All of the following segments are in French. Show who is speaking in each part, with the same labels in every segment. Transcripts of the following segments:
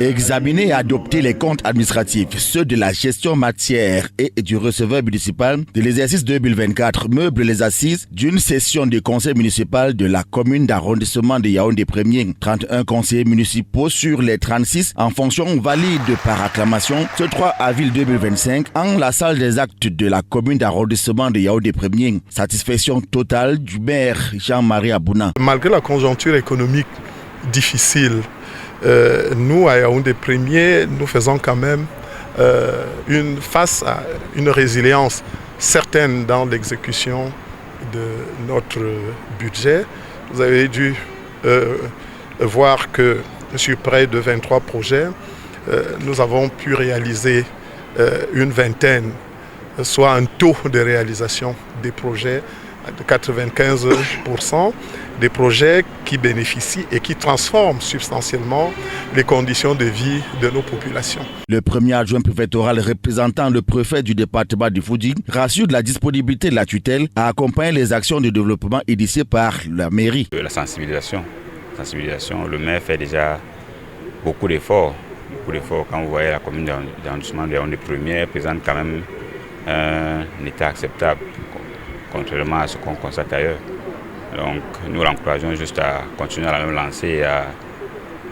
Speaker 1: Examiner et adopter les comptes administratifs, ceux de la gestion matière et du receveur municipal de l'exercice 2024 meuble les assises d'une session du conseil municipal de la commune d'arrondissement de Yaoundé 1er. 31 conseillers municipaux sur les 36 en fonction valide par acclamation ce 3 avril 2025 en la salle des actes de la commune d'arrondissement de Yaoundé 1er. Satisfaction totale du maire Jean-Marie Abouna.
Speaker 2: Malgré la conjoncture économique difficile, nous, à Yaoundé 1er, nous faisons quand même face à une résilience certaine dans l'exécution de notre budget. Vous avez dû voir que sur près de 23 projets, nous avons pu réaliser une vingtaine, soit un taux de réalisation des projets de 95%, des projets qui bénéficient et qui transforment substantiellement les conditions de vie de nos populations.
Speaker 1: Le premier adjoint préfectoral représentant le préfet du département du Foudy rassure de la disponibilité de la tutelle à accompagner les actions de développement initiées par la mairie.
Speaker 3: La sensibilisation, le maire fait déjà beaucoup d'efforts. Quand vous voyez la commune d'arrondissement de Yaoundé 1er présente quand même un état acceptable, contrairement à ce qu'on constate ailleurs. Donc nous l'encourageons juste à continuer à la même lancée et à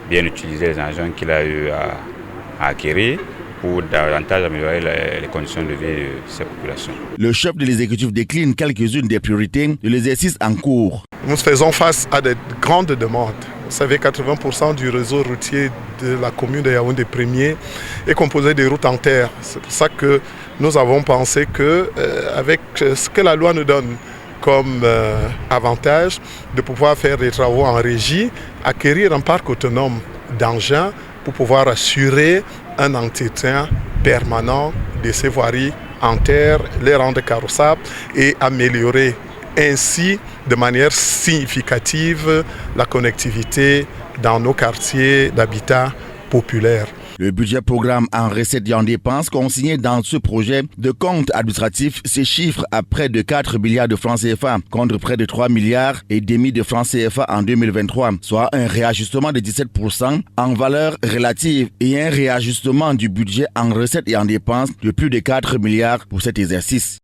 Speaker 3: bien utiliser les engins qu'il a eu à acquérir pour davantage améliorer les conditions de vie de ces populations.
Speaker 1: Le chef de l'exécutif décline quelques-unes des priorités de l'exercice en cours.
Speaker 2: Nous faisons face à de grandes demandes. Vous savez, 80% du réseau routier de la commune de Yaoundé 1er est composé de routes en terre. C'est pour ça que nous avons pensé qu'avec ce que la loi nous donne comme avantage de pouvoir faire des travaux en régie, acquérir un parc autonome d'engins pour pouvoir assurer un entretien permanent de ces voiries en terre, les rendre carrossables et améliorer ainsi de manière significative la connectivité dans nos quartiers d'habitat populaire.
Speaker 1: Le budget programme en recettes et en dépenses consigné dans ce projet de compte administratif se chiffre à près de 4 milliards de francs CFA contre près de 3 milliards et demi de francs CFA en 2023, soit un réajustement de 17% en valeur relative et un réajustement du budget en recettes et en dépenses de plus de 4 milliards pour cet exercice.